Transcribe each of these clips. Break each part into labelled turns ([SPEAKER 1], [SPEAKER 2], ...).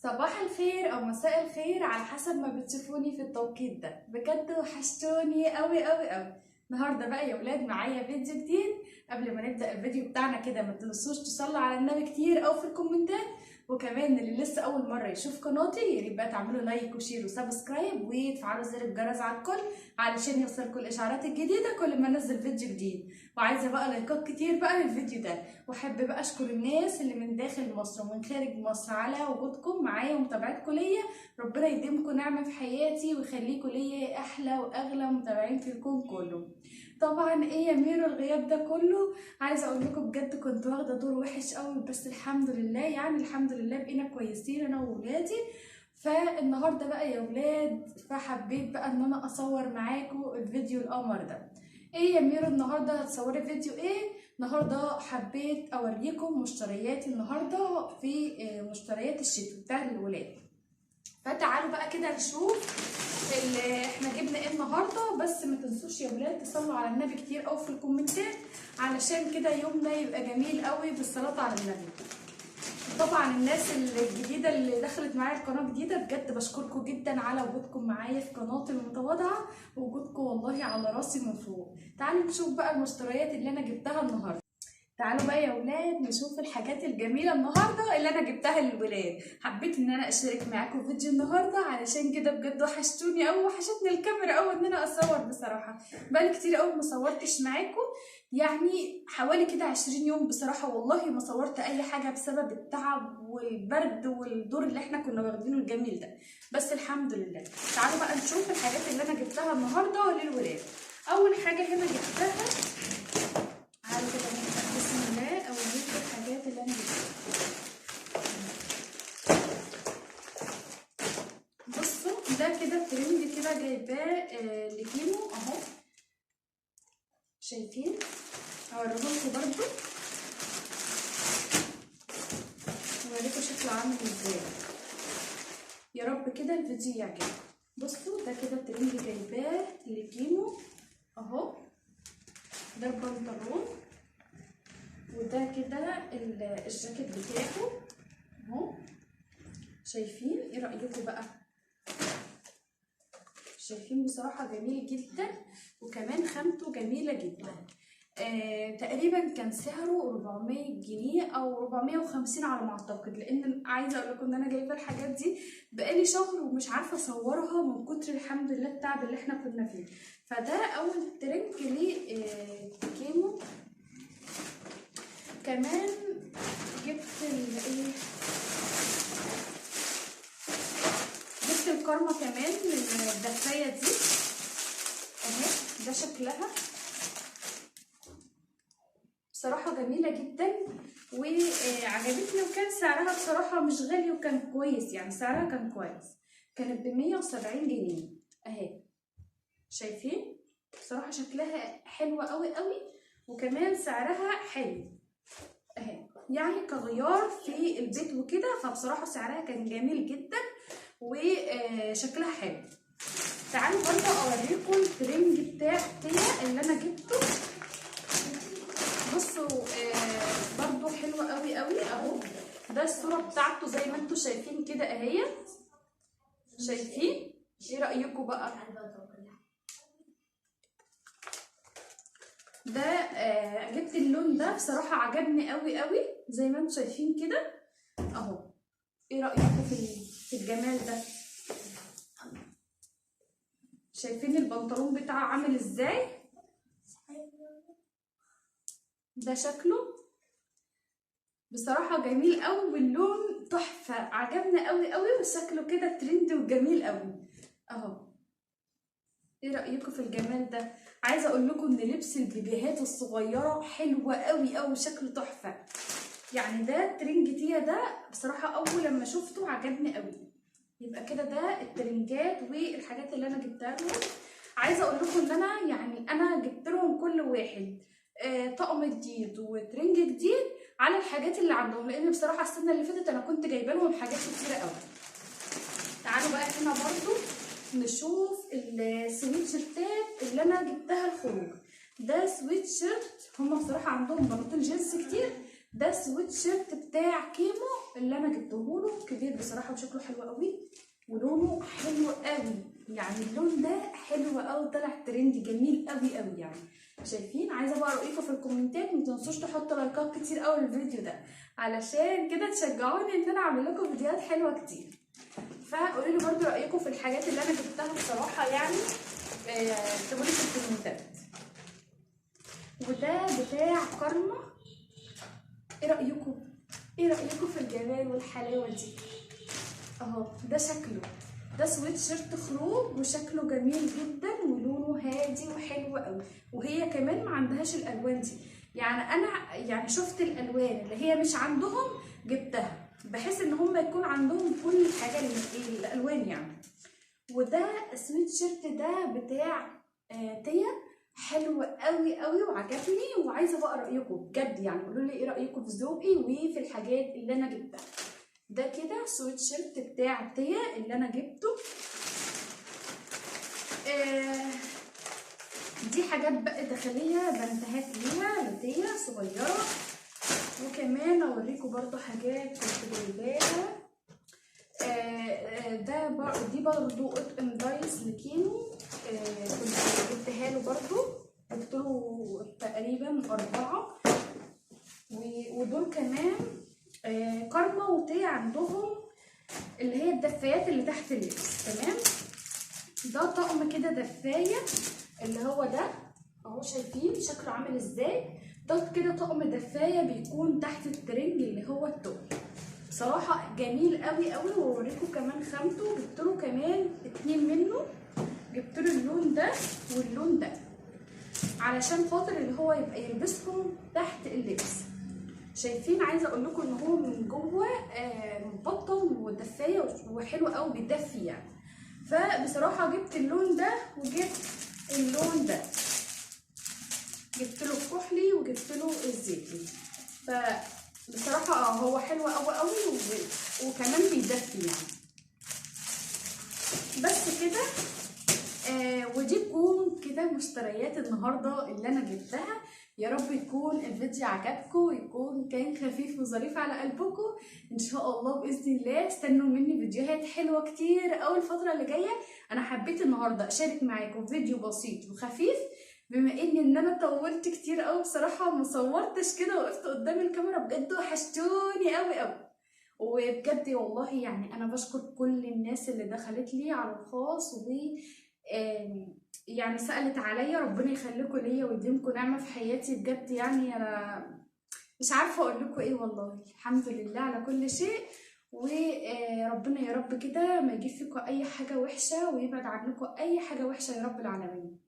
[SPEAKER 1] صباح الخير او مساء الخير على حسب ما بتشوفوني في التوقيت ده. بجد وحشتوني قوي قوي قوي. النهارده بقى يا ولاد معايا فيديو جديد. قبل ما نبدا الفيديو بتاعنا كده ما تنسوش تصلوا على النبي كتير او في الكومنتات، وكمان اللي لسه اول مره يشوف قناتي يا ريت بقى تعملوا لايك وشير وسبسكرايب وتفعلوا زر الجرس على الكل علشان يوصلكم الاشعارات الجديده كل ما انزل فيديو جديد. وعايزه بقى لايكات كتير بقى للفيديو ده، واحب بقى اشكر الناس اللي من داخل مصر ومن خارج مصر على وجودكم معايا ومتابعتكم ليا. ربنا يديمكم نعمه في حياتي ويخليكم ليا احلى واغلى متابعين في الكون كله. طبعا ايه يا ميرو الغياب ده كله؟ عايزه اقول لكم بجد كنت واخده دور وحش قوي، بس الحمد لله يعني الحمد لله بقينا كويسين انا وولادي. فالنهارده بقى يا ولاد فحبيت بقى ان انا اصور معاكم الفيديو القمر ده. ايه يا ميرو النهارده هتصوري فيديو ايه؟ النهارده حبيت اوريكم مشترياتي النهارده في مشتريات الشتاء بتاع الولاد. فتعالوا بقى كده نشوف احنا جبنا ايه النهارده. بس ما تنسوش يا ولاد تصلوا على النبي كتير قوي في الكومنتات علشان كده يومنا يبقى جميل قوي بالصلاه على النبي. طبعا الناس الجديده اللي دخلت معايا القناه جديده بجد بشكركم جدا على وجودكم معايا في قناتي المتواضعه، وجودكم والله على راسي من فوق. تعالوا نشوف بقى المشتريات اللي انا جبتها النهارده. تعالوا بقى يا ولاد نشوف الحاجات الجميله النهارده اللي انا جبتها للولاد. حبيت ان انا اشارك معاكم فيديو النهارده علشان كده بجد وحشتوني قوي، وحشتني الكاميرا قوي ان انا اصور بصراحه. بقالي كتير قوي ما صورتش معاكم، يعني حوالي كده 20 يوم بصراحه والله ما صورت اي حاجه بسبب التعب والبرد والدور اللي احنا كنا واخدينه الجميل ده، بس الحمد لله. تعالوا بقى نشوف الحاجات اللي انا جبتها النهارده للولاد. اول حاجه هنا جبتها، تعالوا كده نفتح بسم الله اوريكم الحاجات اللي انا جبتها. بصوا ده كده ترند كده جايباه لكيمو اهو، شايفين؟ هوريهولكوا برضو هوريكم شكله عامل ازاي. يا رب كده الفيديو يعجبكم. بصوا ده كده ترند جايباه لكيمو اهو، ده البنطلون وده كده الجاكيت بتاعه اهو، شايفين؟ ايه رأيكم بقى؟ شايفين بصراحة جميل جدا، وكمان خامته جميلة جدا. تقريبا كان سعره 400 جنيه او 450 على ما اعتقد، لان عايزه اقول لكم ان انا جايبه الحاجات دي بقالي شهر ومش عارفه اصورها من كتر الحمد لله التعب اللي احنا كنا فيه. فده اول ترنك لكيمو. كمان جبت جبت الكارما كمان الدفايه دي اهي، ده شكلها بصراحه جميله جدا وعجبتني، وكان سعرها بصراحه مش غالي وكان كويس، يعني سعرها كان كويس. كانت ب170 جنيه اهي، شايفين؟ بصراحه شكلها حلوه قوي قوي، وكمان سعرها حلو اهي، يعني كغيار في البيت وكده. فبصراحه سعرها كان جميل جدا وشكلها حلو. تعالوا برضه اوريكم الترنج بتاع تيا اللي انا جبته. بصوا برضه حلوه قوي قوي اهو، ده الصوره بتاعته زي ما انتم شايفين كده اهيت، شايفين؟ ايه رايكم بقى؟ ده جبت اللون ده بصراحه عجبني قوي قوي زي ما انتم شايفين كده اهو. ايه رايكم في الجمال ده؟ شايفين البنطلون بتاعه عامل ازاي؟ ده شكله بصراحه جميل قوي واللون تحفه، عجبني قوي قوي، وشكله كده ترندي وجميل قوي اهو. ايه رايكم في الجمال ده؟ عايزه اقول لكم ان لبس البيبيهات الصغيره حلوه قوي قوي، شكله تحفه. يعني ده ترنج تيا ده بصراحه اول لما شفته عجبني قوي. يبقى كده ده الترنجات والحاجات اللي انا جبتها لهم. عايزه اقول لكم ان انا يعني انا جبت لهم كل واحد طقم جديد وترنج جديد على الحاجات اللي عندهم، لان بصراحه السنه اللي فاتت انا كنت جايبه لهم حاجات كتيره قوي. تعالوا بقى هنا برضو نشوف السويتشيرتات اللي انا جبتها الخروج. ده سويتشيرت، هما بصراحه عندهم بناطيل جينز كتير، ده سويتشيرت بتاع كيمو اللي انا جبته له كبير بصراحه وشكله حلو قوي ولونه حلو قوي. يعني اللون ده حلو قوي، طلع ترند جميل قوي قوي يعني. شايفين؟ عايزه بقى رايكم في الكومنتات، ما تنسوش تحطوا لايكات كتير قوي للفيديو ده علشان كده تشجعوني ان انا اعمل لكم فيديوهات حلوه كتير. فقولوا لي برده رايكم في الحاجات اللي انا جبتها بصراحه يعني، اكتبوا لي في الكومنتات. وده بتاع كارما. ايه رايكم؟ ايه رايكم في الجمال والحلاوه دي؟ اهو ده شكله، ده سويت شيرت خروج وشكله جميل جدا ولونه هادي وحلو قوي. وهي كمان ما عندهاش الالوان دي، يعني انا يعني شفت الالوان اللي هي مش عندهم جبتها، بحيث ان هم يكون عندهم كل حاجه الالوان يعني. وده سويت شيرت ده بتاع تيا، حلو قوي قوي وعجبني، وعايزه بقى رايكم بجد يعني. قولوا لي ايه رايكم في ذوقي وفي الحاجات اللي انا جبتها. ده كده سويت شيرت بتاع تيا اللي انا جبته. دي حاجات بقى داخليه بنتهات ليها لتيا صغيره. وكمان اوريكم برضو حاجات كنت جايباها. دي برضو قطن دايس لكينو، كنت جبتها له برضو، جبت له تقريبا 4. ودول كمان كارما وتيا عندهم اللي هي الدفايات اللي تحت اللبس. تمام، ده طقم كده دفايه اللي هو ده اهو، شايفين شكله عامل ازاي؟ ده كده طقم دفايه بيكون تحت الترنج اللي هو التقل. بصراحه جميل قوي قوي. واوريكم كمان خامته، جبت له كمان 2 منه، جبت له اللون ده واللون ده علشان خاطر اللي هو يبقى يلبسهم تحت اللبس. شايفين؟ عايزه اقول لكم ان هو من جوه مبطن ودفايه وحلو قوي بيدفي يعني. فبصراحه جبت اللون ده وجبت اللون ده، جبت له الكحلي وجبت له الزيتي. فبصراحه هو حلو قوي قوي وكمان بيدفي يعني. بس كده ودي تكون كده مشتريات النهارده اللي انا جبتها. يا رب يكون الفيديو عجبكم ويكون كان خفيف وظريف على قلبكم ان شاء الله باذن الله. استنوا مني فيديوهات حلوه كتير اول الفتره اللي جايه. انا حبيت النهارده اشارك معاكم فيديو بسيط وخفيف، بما ان انا طولت كتير قوي بصراحه ما صورتش كده، وقفت قدام الكاميرا بجد وحشتوني قوي قوي. وبجد والله يعني انا بشكر كل الناس اللي دخلت لي على الخاص و يعني سألت عليا. ربنا يخليكم ليا ويديمكم نعمة في حياتي بجد. يعني انا مش عارفة اقول لكم ايه، والله الحمد لله على كل شيء. وربنا يا رب كده ما يجيب فيكم اي حاجة وحشة ويبعد عنكم اي حاجة وحشة يا رب العالمين.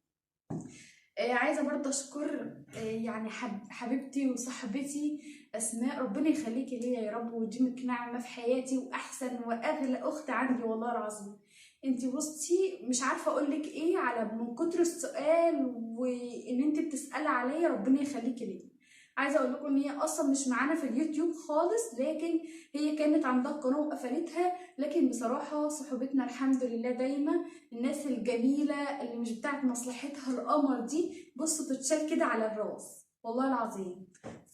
[SPEAKER 1] عايزة برضه اشكر يعني حبيبتي وصاحبتي اسماء، ربنا يخليكي ليا يا رب ويديمك نعمة في حياتي، واحسن واغلى اخت عندي والله العظيم. انتي بصي مش عارفه اقول لك ايه على من كتر السؤال وان انتي بتسالي عليا، ربنا يخليكي ليا. عايزه اقول لكم ان هي اصلا مش معانا في اليوتيوب خالص، لكن هي كانت عندها قناه وقفلتها. لكن بصراحه صحبتنا الحمد لله دايما. الناس الجميله اللي مش بتاعت مصلحتها القمر دي بصوا تتشال كده على الراس والله العظيم.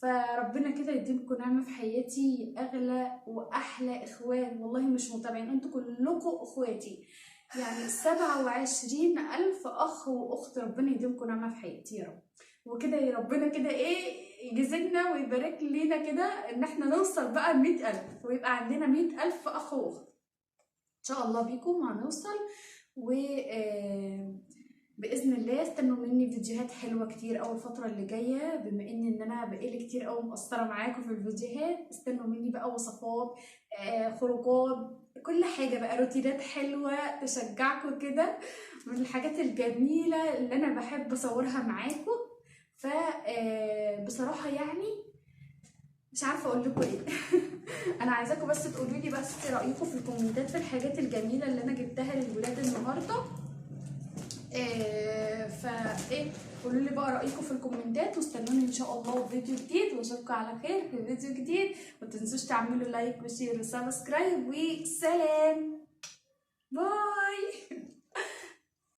[SPEAKER 1] فربنا كده يديمكم نعمه في حياتي، اغلى واحلى اخوان والله مش متابعين، انتوا كلكم اخواتي يعني 27,000 اخ واخت. ربنا يديمكم نعمه في حياتي يا رب. وكده يا ربنا كده ايه يجزينا ويبارك لينا كده ان احنا نوصل بقى 100,000 ويبقى عندنا 100,000 اخ واخت ان شاء الله. بيكم هنوصل. و باذن الله استنوا مني فيديوهات حلوه كتير اول الفتره اللي جايه، بما ان انا بقالي كتير قوي مقصره معاكم في الفيديوهات. استنوا مني بقى وصفات، خروجات، كل حاجه بقى، روتينات حلوه تشجعكم كده من الحاجات الجميله اللي انا بحب اصورها معاكم. ف بصراحه يعني مش عارفه اقول لكم ايه. انا عايزاكم بس تقولوا لي بس رايكم في الكومنتات في الحاجات الجميله اللي انا جبتها للولاد النهارده. فايه قولوا لي بقى رايكم في الكومنتات، واستنوني ان شاء الله في فيديو جديد، واشوفكم على خير في فيديو جديد. ما تنسوش تعملوا لايك وشير وسبسكرايب، وسلام باي.